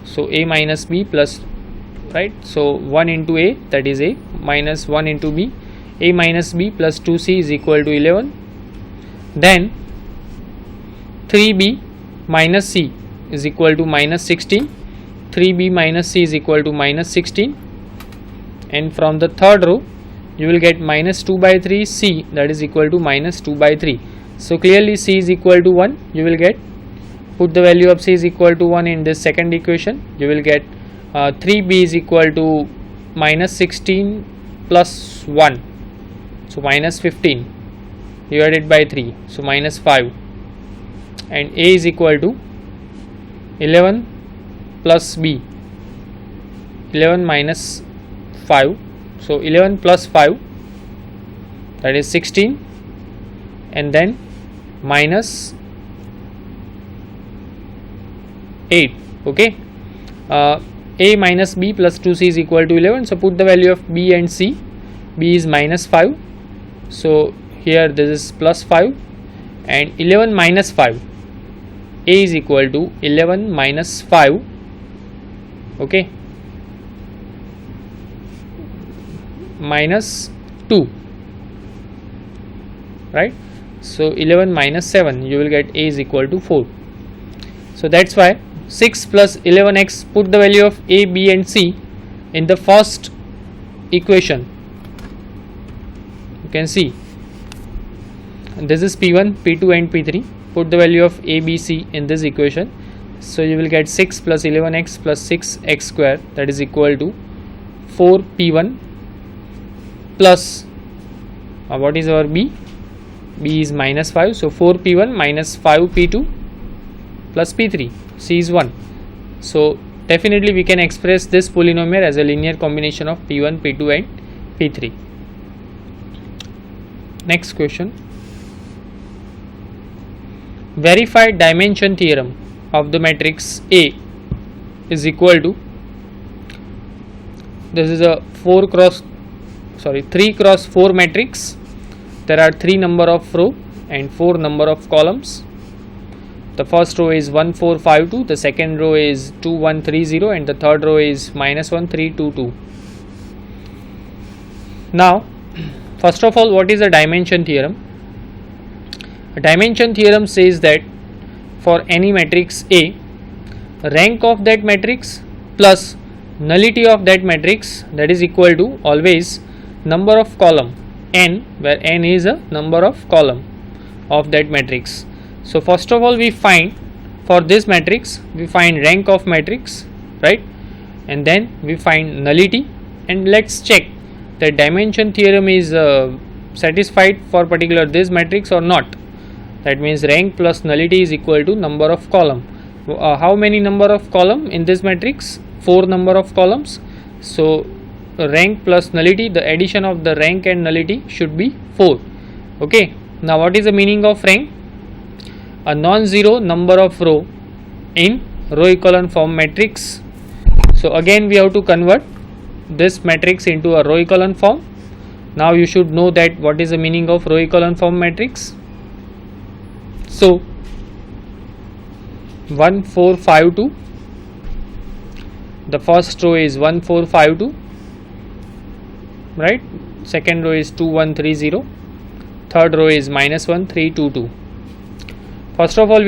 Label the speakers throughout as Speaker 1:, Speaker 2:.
Speaker 1: so A minus B plus, right, so 1 into A, that is A, minus 1 into B, A minus B plus 2C is equal to 11. Then 3B minus C is equal to minus 16, 3B minus C is equal to minus 16, and from the third row you will get minus 2 by 3 C, that is equal to minus 2 by 3. So clearly C is equal to 1, you will get, put the value of C is equal to 1 in this second equation, you will get 3B is equal to minus 16 plus 1, so minus 15 divided by 3, so minus 5, and A is equal to 11 plus B, 11 minus 5, so 11 plus 5, that is 16, and then minus 8. Okay, A minus B plus 2C is equal to 11, so put the value of B and C. B is minus 5, so here this is plus 5, and 11 minus 5, A is equal to 11 minus 5, okay, minus 2, right, so 11 minus 7, you will get A is equal to 4. So that's why 6 plus 11x, put the value of A, B and C in the first equation. You can see this is P1, P2 and P3. Put the value of A, B, C in this equation. So you will get 6 plus 11x plus 6x square, that is equal to 4P1 plus what is our B? B is minus 5, so 4P1 minus 5P2 plus P3. C is 1. So definitely we can express this polynomial as a linear combination of P1, P2 and P3. Next question. Verify dimension theorem of the matrix A is equal to, this is a 3 cross 4 matrix. There are 3 number of row and 4 number of columns. The first row is 1 4 5 2, the second row is 2 1 3 0, and the third row is minus 1 3 2 2. Now first of all, what is a dimension theorem? A dimension theorem says that for any matrix A, rank of that matrix plus nullity of that matrix, that is equal to always number of column n, where n is a number of column of that matrix. So first of all, we find for this matrix, we find rank of matrix, right, and then we find nullity, and let's check that dimension theorem is satisfied for particular this matrix or not. That means rank plus nullity is equal to number of column. How many number of column in this matrix? 4 number of columns. So rank plus nullity, the addition of the rank and nullity should be 4. Okay, now what is the meaning of rank? A non-zero number of row in row echelon form matrix. So again we have to convert this matrix into a row echelon form. Now you should know that what is the meaning of row echelon form matrix. So 1 4 5 2, the first row is 1 4 5 2, right, second row is 2 1 3 0, third row is minus 1 3 2 2. First of all,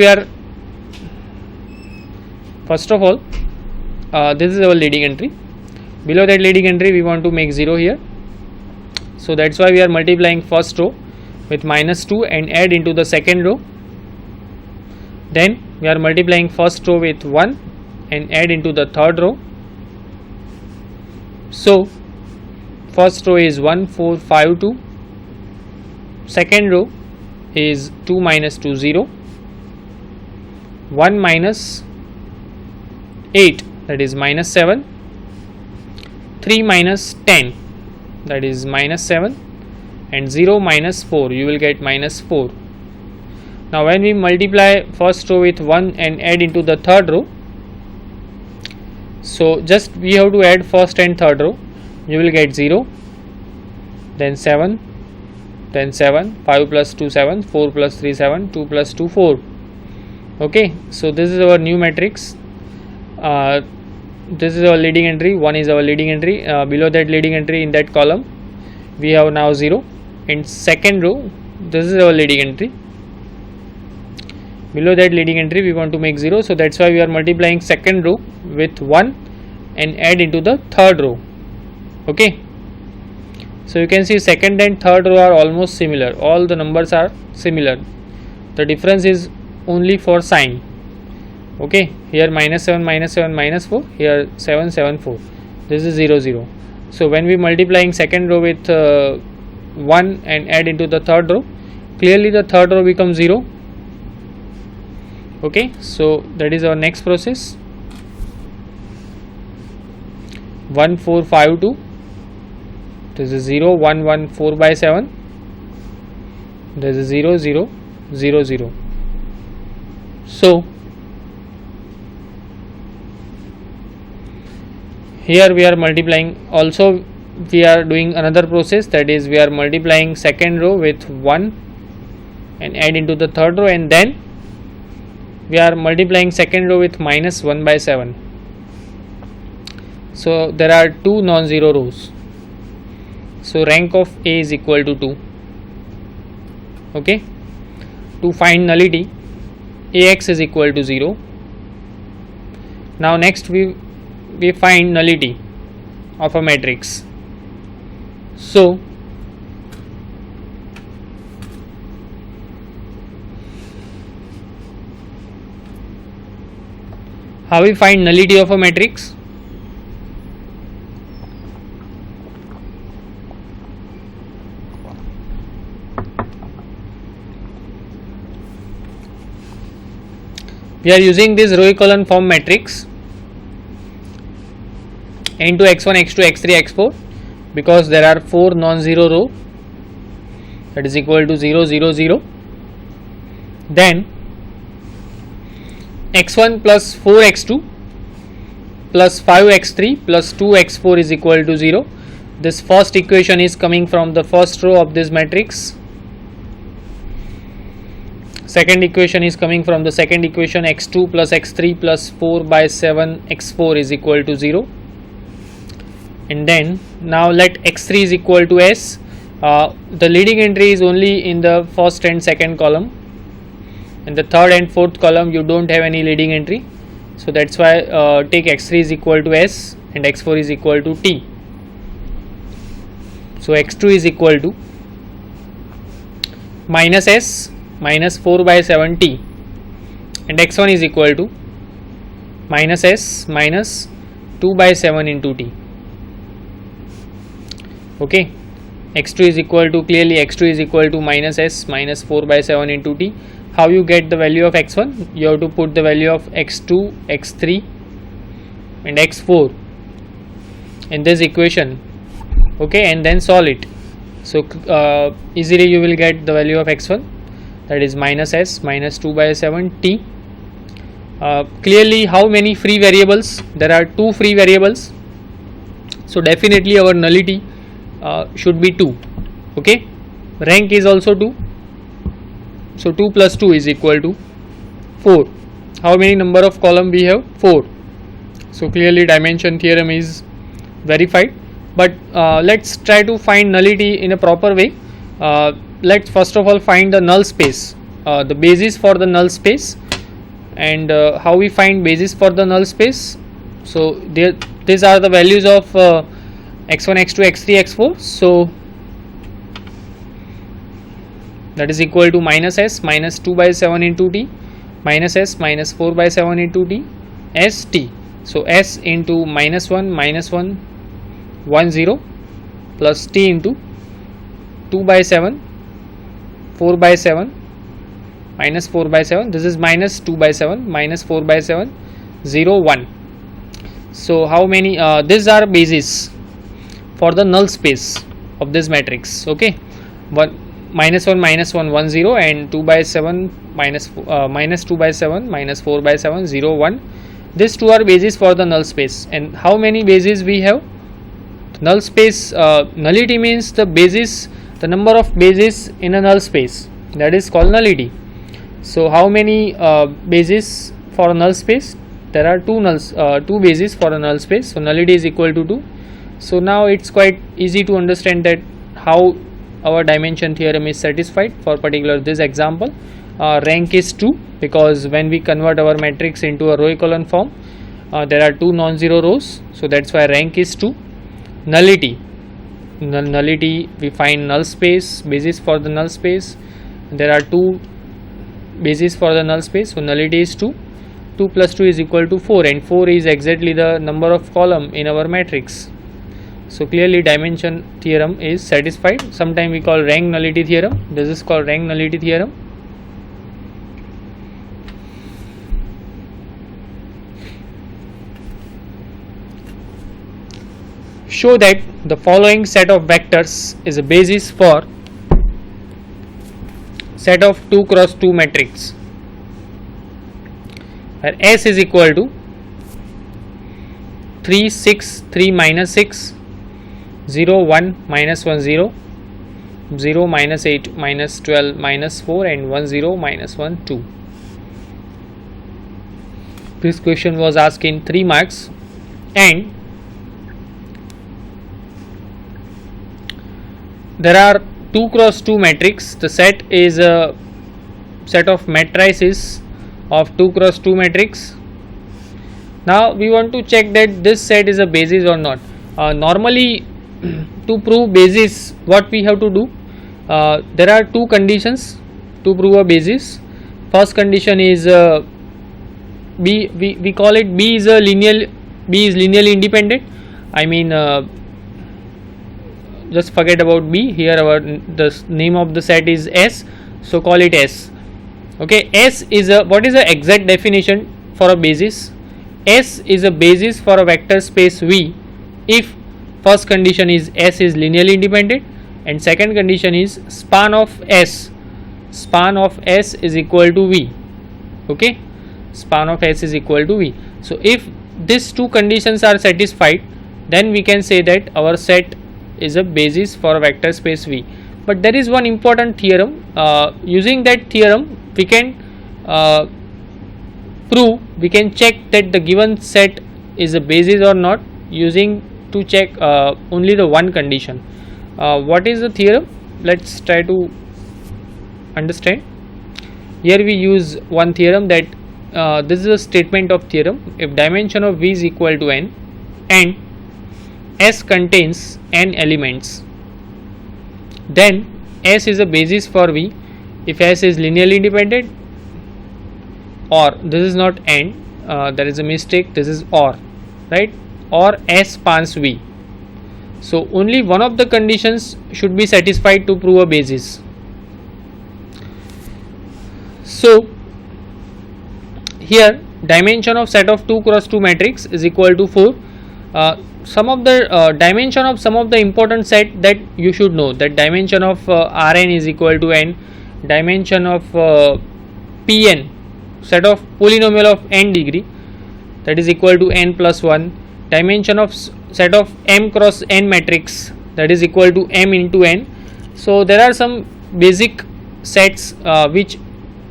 Speaker 1: this is our leading entry. Below that leading entry we want to make 0 here, so that's why we are multiplying first row with minus 2 and add into the second row. Then we are multiplying first row with 1 and add into the third row. So first row is 1 4 5 2, second row is 2 minus 2 0, 1 minus 8, that is minus 7, 3 minus 10, that is minus 7, and 0 minus 4, you will get minus 4. Now when we multiply first row with 1 and add into the third row, so just we have to add first and third row, you will get 0, then 7, then 7, 5 plus 2 7, 4 plus 3 7, 2 plus 2 4. Okay, so this is our new matrix. this is our leading entry, 1 is our leading entry. Below that leading entry in that column we have now 0. In second row this is our leading entry, below that leading entry we want to make 0, so that's why we are multiplying second row with 1 and add into the third row. Okay, so you can see second and third row are almost similar, all the numbers are similar, the difference is only for sign. Okay, here minus 7 minus 7 minus 4, here 7 7 4, this is 0 0. So when we multiplying second row with 1 and add into the third row, clearly the third row becomes 0. Okay, so that is our next process. 1 4 5 2, this is 0 1 1 4 by 7, this is 0 0 0 0. So here we are multiplying, also we are doing another process, that is we are multiplying second row with 1 and add into the third row, and then we are multiplying second row with minus 1 by 7. So there are two non-zero rows, so rank of A is equal to 2. Okay, to find nullity, Ax is equal to 0. Now next we find nullity of a matrix. So how we find nullity of a matrix? We are using this row echelon form matrix into x1 x2 x3 x4, because there are 4 non-zero row, that is equal to 0 0 0. Then x1 plus 4 x2 plus 5 x3 plus 2 x4 is equal to 0. This first equation is coming from the first row of this matrix. Second equation is coming from the second equation, x2 plus x3 plus 4 by 7 x4 is equal to 0. And then now let x3 is equal to s. The leading entry is only in the first and second column. In the third and fourth column you don't have any leading entry, so that's why take x3 is equal to s and x4 is equal to t. So x2 is equal to minus s minus 4 by 7 t, and x1 is equal to minus s minus 2 by 7 into t. Okay, x2 is equal to, clearly x2 is equal to minus s minus 4 by 7 into t. How you get the value of x1? You have to put the value of x2, x3 and x4 in this equation. Okay, and then solve it. So easily you will get the value of x1, that is minus s minus 2 by 7 t. Clearly how many free variables? There are 2 free variables, so definitely our nullity should be 2. Okay, rank is also 2, so 2 plus 2 is equal to 4. How many number of column we have? 4. So clearly dimension theorem is verified. But let's try to find nullity in a proper way. Let's first of all find the null space, the basis for the null space, and how we find basis for the null space. So these are the values of x1, x2, x3, x4. So that is equal to minus s minus 2 by 7 into t minus s minus 4 by 7 into t s t. So s into minus 1 1 0 plus t into 2 by 7 4 by 7 minus 4 by 7, this is minus 2 by 7 minus 4 by 7 0 1. So how many these are basis for the null space of this matrix. Okay, minus 1 1 0 and 2 by 7 minus 2 by 7 minus 4 by 7 0 1. These two are basis for the null space. And how many bases we have? Null space, nullity means the basis, the number of bases in a null space, that is called nullity. So how many bases for a null space? there are two bases for a null space, so nullity is equal to 2. So now it's quite easy to understand that how our dimension theorem is satisfied for particular this example. Rank is 2 because when we convert our matrix into a row echelon form, there are two non-zero rows, so that's why rank is 2. Nullity, we find null space, basis for the null space. There are two bases for the null space, so nullity is 2. 2 plus 2 is equal to 4, and 4 is exactly the number of column in our matrix. So clearly dimension theorem is satisfied. Sometime we call rank nullity theorem. This is called rank nullity theorem. Show that the following set of vectors is a basis for set of 2 cross 2 matrix, where S is equal to 3 6 3 minus 6, 0 1 minus 1 0, 0 minus 8 minus 12 minus 4, and 1 0 minus 1 2. This question was asked in 3 marks, and there are 2 cross 2 matrix. The set is a set of matrices of 2 cross 2 matrix. Now we want to check that this set is a basis or not. Normally to prove basis, what we have to do, there are two conditions to prove a basis. First condition is B, we call it B is linearly independent. I mean, just forget about B. Here the name of the set is S, so call it S. Okay, S is what is the exact definition for a basis? S is a basis for a vector space V if first condition is S is linearly independent, and second condition is span of S is equal to V. Okay, span of S is equal to V. So if these two conditions are satisfied, then we can say that our set is a basis for a vector space V. But there is one important theorem. Using that theorem we can we can check that the given set is a basis or not, using to check only the one condition. What is the theorem? Let's try to understand. Here we use one theorem, that this is a statement of theorem. If dimension of V is equal to n and S contains n elements, then S is a basis for V if S is linearly independent, or this is not and, there is a mistake, this is or, right, or S spans V. So only one of the conditions should be satisfied to prove a basis. So here dimension of set of 2 cross 2 matrix is equal to 4. Some of the dimension of some of the important set that you should know, that dimension of Rn is equal to n, dimension of Pn, set of polynomial of n degree, that is equal to n plus 1, dimension of set of m cross n matrix, that is equal to m into n. So there are some basic sets which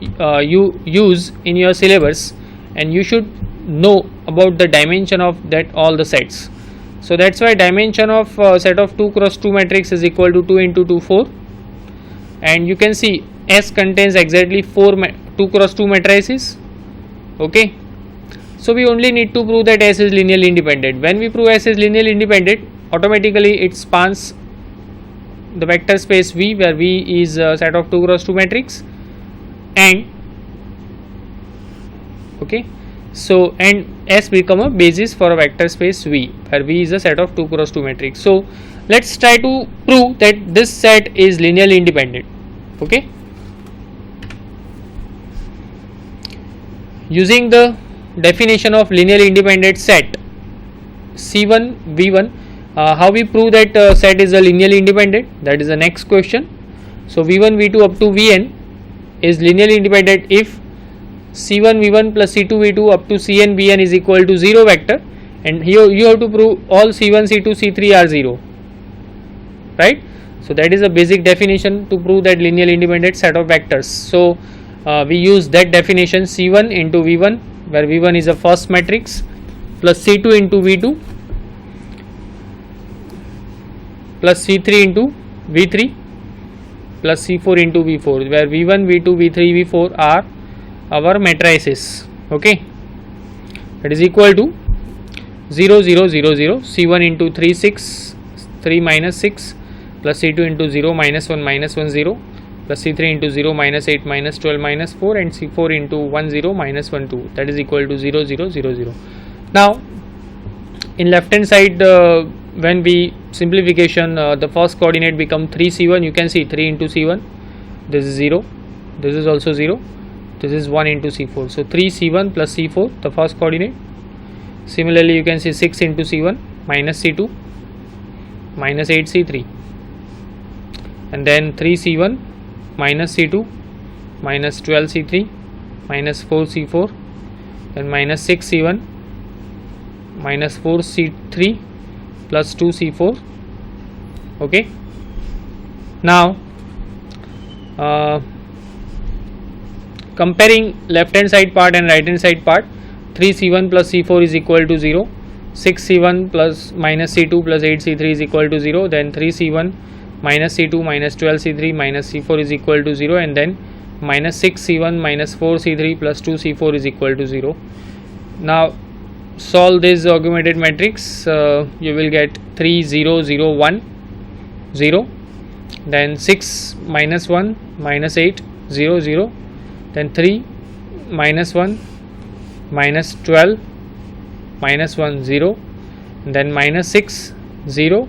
Speaker 1: you use in your syllabus, and you should know about the dimension of that all the sets. So that's why dimension of set of 2 cross 2 matrix is equal to 2 into 2 4, and you can see S contains exactly 2 cross 2 matrices. Okay, so we only need to prove that S is linearly independent. When we prove S is linearly independent, automatically it spans the vector space V, where V is a set of 2 cross 2 matrix, and okay, so and S become a basis for a vector space V, where V is a set of 2 cross 2 matrix. So let's try to prove that this set is linearly independent. Okay, using the definition of linearly independent set C1 V1, how we prove that set is a linearly independent? That is the next question. So V1 V2 up to Vn is linearly independent if C1 V1 plus C2 V2 up to Cn Vn is equal to 0 vector, and here you have to prove all C1 C2 C3 are 0, right? So that is a basic definition to prove that linearly independent set of vectors. So we use that definition, C1 into V1 where V1 is the first matrix, plus C2 into V2 plus C3 into V3 plus C4 into V4, where V1, V2, V3, V4 are our matrices. Okay, that is equal to 0 0 0 0, C1 into 3 6, 3 minus 6 plus C2 into 0 minus 1 0 plus C3 into 0 minus 8 minus 12 minus 4 and C4 into 1 0 minus 1 2, that is equal to 0 0 0 0. Now in left hand side, when we simplification, the first coordinate become 3C1, you can see 3 into C1, this is 0, this is also 0, this is 1 into C4, so 3C1 plus C4 the first coordinate. Similarly you can see 6 into C1 minus C2 minus 8C3, and then 3C1 minus C2 minus 12C3 minus 4C4, then minus 6C1 minus 4C3 plus 2C4. Okay, now comparing left hand side part and right hand side part, 3C1 plus C4 is equal to 0, 6C1 plus minus C2 plus 8C3 is equal to 0, then 3C1 minus C2 minus 12C3 minus C4 is equal to 0, and then minus 6C1 minus 4C3 plus 2C4 is equal to 0. Now solve this augmented matrix, you will get 3 0 0 1 0, then 6 minus 1 minus 8 0 0, then 3 minus 1 minus 12 minus 1 0, then minus 6 0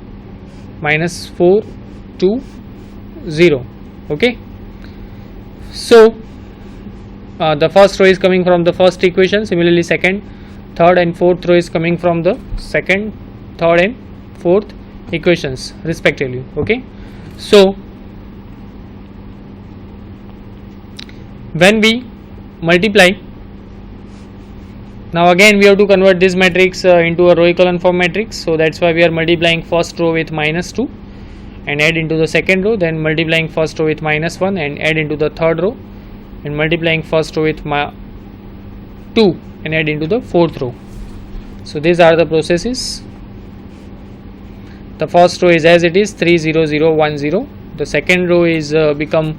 Speaker 1: minus 4 2 0. Okay, so the first row is coming from the first equation. Similarly second, third and fourth row is coming from the second, third and fourth equations respectively. Okay, so when we multiply, now again we have to convert this matrix into a row echelon form matrix, so that's why we are multiplying first row with minus 2 and add into the second row, then multiplying first row with minus 1 and add into the third row, and multiplying first row with 2 and add into the fourth row. So these are the processes. The first row is as it is 3 0 0 1 0, the second row is become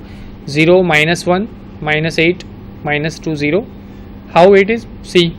Speaker 1: 0 minus 1 minus 8 minus 2 0. How it is? See,